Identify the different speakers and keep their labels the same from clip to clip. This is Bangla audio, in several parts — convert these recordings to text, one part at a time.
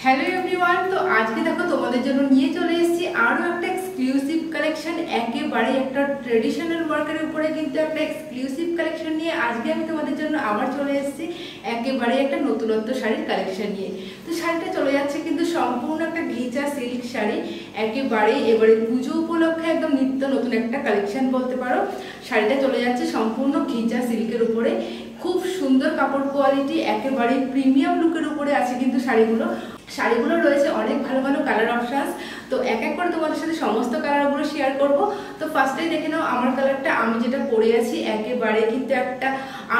Speaker 1: Hello everyone. तो आज के देखो तुम्हारे জন্য নিয়ে চলে এসেছি আরো একটা এক্সক্লুসিভ কালেকশন। একেবারে একটা ট্র্যাডিশনাল ওয়ার্কের উপরে কিন্তু একটা এক্সক্লুসিভ কালেকশন নিয়ে আজকে আমি তোমাদের জন্য আবার চলে এসেছি একেবারে একটা নতুনত্ব শাড়ির কালেকশন নিয়ে। তো শাড়িটা চলে যাচ্ছে কিন্তু সম্পূর্ণ একটা ঘিচা সিল্ক শাড়ি, একেবারে এবারে পুজো উপলক্ষে একদম নিত্য নতুন একটা কালেকশন বলতে পারো। শাড়িটা চলে যাচ্ছে সম্পূর্ণ ঘিচা সিল্কের উপরে, খুব সুন্দর কাপড় কোয়ালিটি, একেবারে প্রিমিয়াম লুকের উপরে আছে কিন্তু শাড়িগুলো রয়েছে অনেক ভালো ভালো কালার অপশনস। তো এক এক করে তোমাদের সাথে সমস্ত কালারগুলো শেয়ার করব। তো ফার্স্টেই দেখে নাও আমার কালারটা, আমি যেটা পরে আছি একেবারে কিন্তু একটা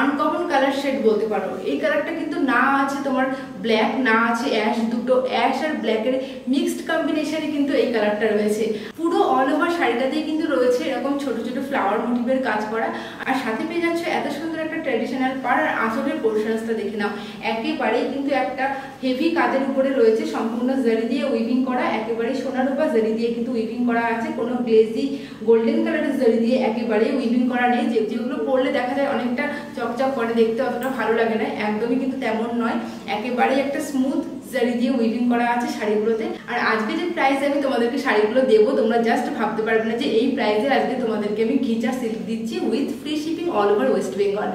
Speaker 1: আনকমন কালার শেড বলতে পারো। এই কালারটা কিন্তু না আছে তোমার ব্ল্যাক, না আছে অ্যাশ, দুটো অ্যাশ আর ব্ল্যাকের মিক্সড কম্বিনেশনে কিন্তু এই কালারটা রয়েছে। পুরো অল ওভার শাড়িটাতেই কিন্তু রয়েছে এরকম ছোট ছোট ফ্লাওয়ার মোটিভের কাজ করা, আর সাথে পেয়ে যাচ্ছে এত সুন্দর একটা ট্র্যাডিশনাল পাড়। আর আঁচলের পোর্শনসটা দেখে নাও, একেবারেই কিন্তু একটা হেভি কাজের উপরে রয়েছে, সম্পূর্ণ জারি দিয়ে উইভিং করা, একেবারে সোনার উপর জারি দিয়ে কিন্তু উইভিং করা আছে, কোনো গ্লেজি গোল্ডেন কালারের জারি দিয়ে একেবারে উইভিং করা নেই। যেগুলো পরলে দেখা যায় অনেকটা চকচক করে, দেখতে অতটা ভালো লাগে না, একদমই কিন্তু তেমন নয়, একেবারেই একটা স্মুথ জারি দিয়ে উইভিং করা আছে শাড়িগুলোতে। আর আজকে যে প্রাইসে আমি তোমাদেরকে শাড়িগুলো দেবো, তোমরা জাস্ট ভাবতে পারবে না যে এই প্রাইসে আজকে তোমাদেরকে আমি ঘিচা সিল্ক দিচ্ছি with free shipping all over West Bengal.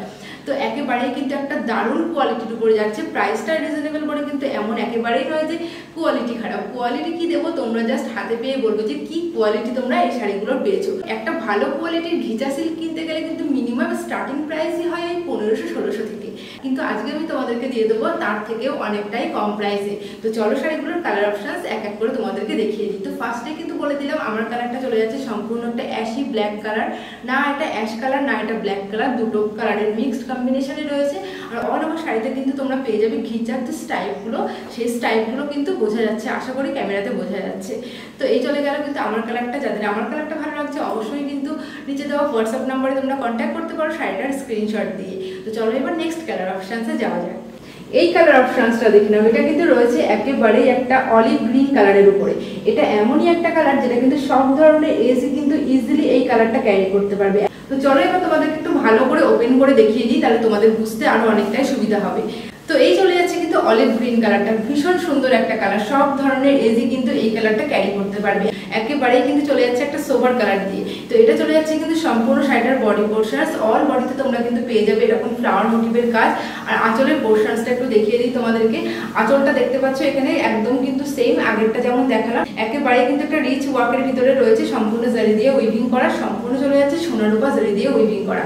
Speaker 1: তো একেবারেই কিন্তু একটা দারুণ কোয়ালিটির উপরে যাচ্ছে, প্রাইসটা রিজনেবল করে কিন্তু এমন একেবারেই নয় যে কোয়ালিটি খারাপ। কোয়ালিটি কি দেবো তোমরা জাস্ট হাতে পেয়ে বলবে যে কি কোয়ালিটি তোমরা এই শাড়িগুলো পেয়েছো। একটা ভালো কোয়ালিটির ঘিচা সিল্ক কিনতে গেলে কিন্তু মিনিমাম স্টার্টিং প্রাইসই হয় এই 1500-1600 থেকে, কিন্তু আজকে আমি তোমাদেরকে দিয়ে দেবো তার থেকেও অনেকটাই কম প্রাইসে। তো চলো শাড়িগুলোর কালার অপশনস এক এক করে তোমাদেরকে দেখিয়ে দিই। তো ফার্স্টে কিন্তু বলে দিলাম আমার কালারটা চলে যাচ্ছে সম্পূর্ণ একটা অ্যাশি ব্ল্যাক কালার, না এটা অ্যাশ কালার না এটা ব্ল্যাক কালার, দুটো কালারের মিক্সড কম্বিনেশনে রয়েছে। আর অল ওভার শাড়িতে কিন্তু তোমরা পেয়ে যাবে ঘিচার যে স্টাইপগুলো, সেই স্টাইপগুলো কিন্তু বোঝা যাচ্ছে, আশা করি ক্যামেরাতে বোঝা যাচ্ছে। তো এই চলে গেল কিন্তু আমার কালারটা। যাদের আমার কালারটা ভালো লাগছে অবশ্যই কিন্তু নিচে দেওয়া হোয়াটসঅ্যাপ নাম্বারে তোমরা কন্ট্যাক্ট করতে পারো শাড়িটার স্ক্রিনশট দিয়ে। তো চলো এবার নেক্সট কালার অপশনসে যাওয়া যাক। এই কালার অপশনসটা দেখে নাও, এটা কিন্তু রয়েছে একেবারেই একটা অলিভ গ্রিন কালারের উপরে। এটা এমনই একটা কালার যেটা কিন্তু সব ধরনের এজই কিন্তু ইজিলি এই কালারটা ক্যারি করতে পারবে। তো চলো এবার তোমাদেরকে একটু ভালো করে ওপেন করে দেখিয়ে দিই, তাহলে তোমাদের বুঝতে আরো অনেকটাই সুবিধা হবে। তো এই চলে যাচ্ছে কিন্তু অলিভ গ্রিন কালারটা, ভীষণ সুন্দর একটা কালার, সব ধরনের এজই কিন্তু এই কালারটা ক্যারি করতে পারবে। একেবারেই কিন্তু চলে যাচ্ছে একটা সোভার কালার দিয়ে। তো এটা চলে যাচ্ছে কিন্তু সম্পূর্ণ শাড়িটার বডি পোর্শনস, অল বডিতে তোমরা কিন্তু পেয়ে যাবে এরকম ফ্লাওয়ার মোটিভের কাজ। আর আঁচলের পোর্শনসটা একটু দেখিয়ে দিই তোমাদেরকে। আঁচলটা দেখতে পাচ্ছ এখানে একদম কিন্তু সেম আগেরটা যেমন দেখালাম, একেবারেই কিন্তু একটা রিচ ওয়ার্কের ভিতরে রয়েছে, সম্পূর্ণ জারি দিয়ে উইভিং করা, সম্পূর্ণ চলে যাচ্ছে সোনার উপর জারি দিয়ে উইভিং করা।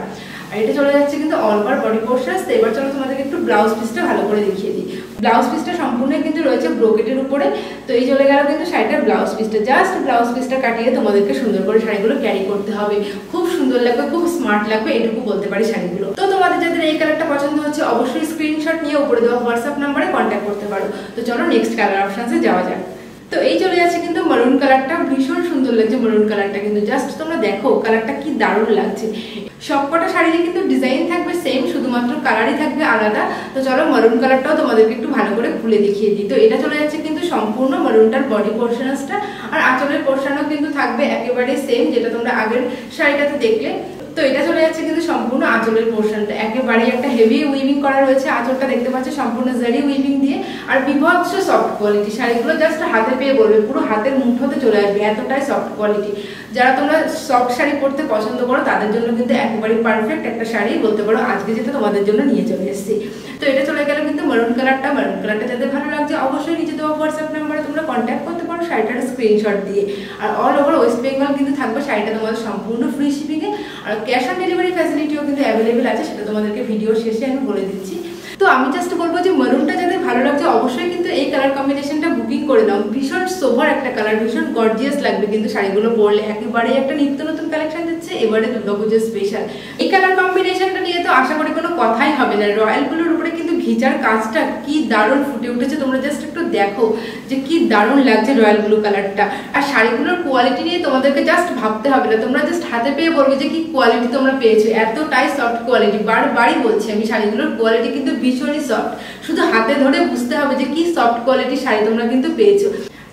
Speaker 1: আর এটা চলে যাচ্ছে কিন্তু অল ওভার বডি পোর্শনস। তো এবার চলো তোমাদেরকে একটু ব্লাউজ পিসটা ভালো করে দেখিয়ে দিই। ব্লাউজ পিসটা সম্পূর্ণ কিন্তু রয়েছে ব্রোকেটের উপরে। তো এই চলে গেল কিন্তু শাড়িটার ব্লাউজ পিসটা, জাস্ট ব্লাউজ পিসটা কাটিয়ে তোমাদেরকে সুন্দর করে শাড়িগুলো ক্যারি করতে হবে, খুব সুন্দর লাগবে, খুব স্মার্ট লাগবে, এটুকু বলতে পারি শাড়িগুলো। তো তোমাদের যাদের এই কালারটা পছন্দ হচ্ছে অবশ্যই স্ক্রিনশট নিয়ে উপরে দেওয়া হোয়াটসঅ্যাপ নাম্বারে কন্ট্যাক্ট করতে পারো। তো চলো নেক্সট কালার অপশনসে যাওয়া যাক। তো এই চলে যাচ্ছে কিন্তু মারুন কালারটা, ভীষণ সুন্দর লাগছে মারুন কালারটা, কিন্তু জাস্ট তোমরা দেখো কালারটা কি দারুণ লাগছে। সবকটা শাড়িতে কিন্তু ডিজাইন থাকবে সেম, শুধুমাত্র কালারই থাকবে আলাদা। তো চলো মারুন কালারটাও তোমাদেরকে একটু ভালো করে খুলে দেখিয়ে দিই। তো এটা চলে যাচ্ছে কিন্তু সম্পূর্ণ মারুনটার বডি পোর্শনসটা, আর আঁচলের পোর্শনও কিন্তু থাকবে একেবারে সেম যেটা তোমরা আগের শাড়িটাতে দেখলে। তো এটা চলে যাচ্ছে কিন্তু সম্পূর্ণ আঁচলের পোর্শনটা, একেবারে একটা হেভি উইভিং করা রয়েছে, আঁচলটা দেখতে পাচ্ছ সম্পূর্ণ জারি উইভিং দিয়ে। আর বিভৎস সফট কোয়ালিটি, শাড়িগুলো জাস্ট হাতে পেয়ে বলবে পুরো হাতের মুঠোতে চলে আসবে, এতটাই সফট কোয়ালিটি। যারা তোমরা সফট শাড়ি পরতে পছন্দ করো তাদের জন্য কিন্তু একেবারে পারফেক্ট একটা শাড়ি বলতে পারো আজকে যেটা তোমাদের জন্য নিয়ে চলে এসেছি। তো এটা চলে গেল কিন্তু মারুন কালারটা। মারুন কালারটা যাদের ভালো লাগছে অবশ্যই নিচে দেওয়া হোয়াটসঅ্যাপ নাম্বারে তোমরা কন্ট্যাক্ট করতে পারো শাড়িটার স্ক্রিনশট দিয়ে। আর অল ওভার ওয়েস্ট বেঙ্গল কিন্তু থাকবে শাড়িটা তোমাদের সম্পূর্ণ ফ্রি শিপিংয়ে, আর ক্যাশ অন ডেলিভারি ফ্যাসিলিটিও কিন্তু অ্যাভেলেবেল আছে, সেটা তোমাদেরকে ভিডিও শেষে আমি বলে দিচ্ছি। তো আমি জাস্ট বলবো যে মারুনটা যাদের ভালো লাগছে অবশ্যই কিন্তু এই কালার কম্বিনেশনটা বুকিং করে দাও, ভীষণ সোভার একটা কালার, ভীষণ গর্জিয়াস লাগবে কিন্তু শাড়িগুলো পরলে। একেবারেই একটা নিত্য নতুন কালেকশন দিচ্ছে এবারে দুর্গাপুজোর স্পেশাল। এই কালার কম্বিনেশনটা নিয়ে তো আশা করি কোনো কথাই হবে না। রয়্যালগুলোর উপরে কিন্তু ঘিচার কাজটা কি দারুণ ফুটে উঠেছে, তোমরা জাস্ট একটু দেখো যে কি দারুণ লাগছে রয়্যাল ব্লু কালারটা। আর শাড়িগুলোর কোয়ালিটি নিয়ে তোমাদেরকে জাস্ট ভাবতে হবে না, তোমরা জাস্ট হাতে পেয়ে বলবে যে কি কোয়ালিটি তোমরা পেয়েছো, এতটাই সফট কোয়ালিটি। বারবারই বলছি আমি, শাড়িগুলোর কোয়ালিটি কিন্তু ভীষণই সফট, শুধু হাতে ধরে বুঝতে হবে যে কি সফট কোয়ালিটির শাড়ি তোমরা কিন্তু পেয়েছো।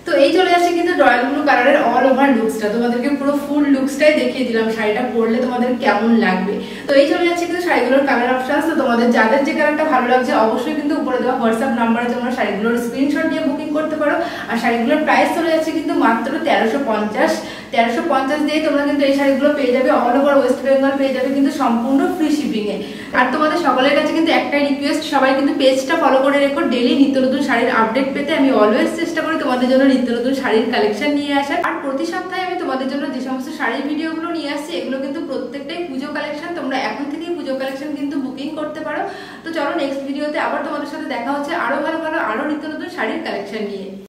Speaker 1: তো এই চলে যাচ্ছে কিন্তু রয়্যাল ব্লু কালারের অল ওভার লুকসটা, তোমাদেরকে পুরো ফুল লুকসটাই দেখিয়ে দিলাম শাড়িটা পরলে তোমাদের কেমন লাগবে। তো এই চলে যাচ্ছে কিন্তু শাড়িগুলোর কালার অপশনস। তো তোমাদের যাদের যে কালারটা ভালো লাগছে অবশ্যই কিন্তু উপরে দেওয়া হোয়াটসঅ্যাপ নাম্বারে তোমরা শাড়িগুলোর স্ক্রিনশট নিয়ে বুকিং করতে পারো। আর শাড়িগুলোর প্রাইস চলে যাচ্ছে কিন্তু মাত্র 1350 দিয়ে তোমরা কিন্তু এই শাড়িগুলো পেয়ে যাবে। অল ওভার ওয়েস্ট বেঙ্গল পেয়ে যাবে কিন্তু সম্পূর্ণ ফ্রি শিপিং এ। আর তোমাদের সকলের কাছে কিন্তু একটাই রিকোয়েস্ট, সবাই কিন্তু পেজটা ফলো করে রেখো। ডেইলি নিত্য নতুন শাড়ির আপডেট পেতে আমি অলওয়েজ চেষ্টা করি তোমাদের জন্য নিত্য নতুন শাড়ির কালেকশন নিয়ে আসার। আর প্রতি সপ্তাহে আমি তোমাদের জন্য যে সমস্ত শাড়ির ভিডিওগুলো নিয়ে আসছি এগুলো কিন্তু প্রত্যেকটাই পুজো কালেকশন। তোমরা এখন থেকেই পুজো কালেকশন কিন্তু বুকিং করতে পারো। তো চলো নেক্সট ভিডিওতে আবার তোমাদের সাথে দেখা হচ্ছে আরো ভালো ভালো আরো নিত্য নতুন শাড়ির কালেকশন নিয়ে।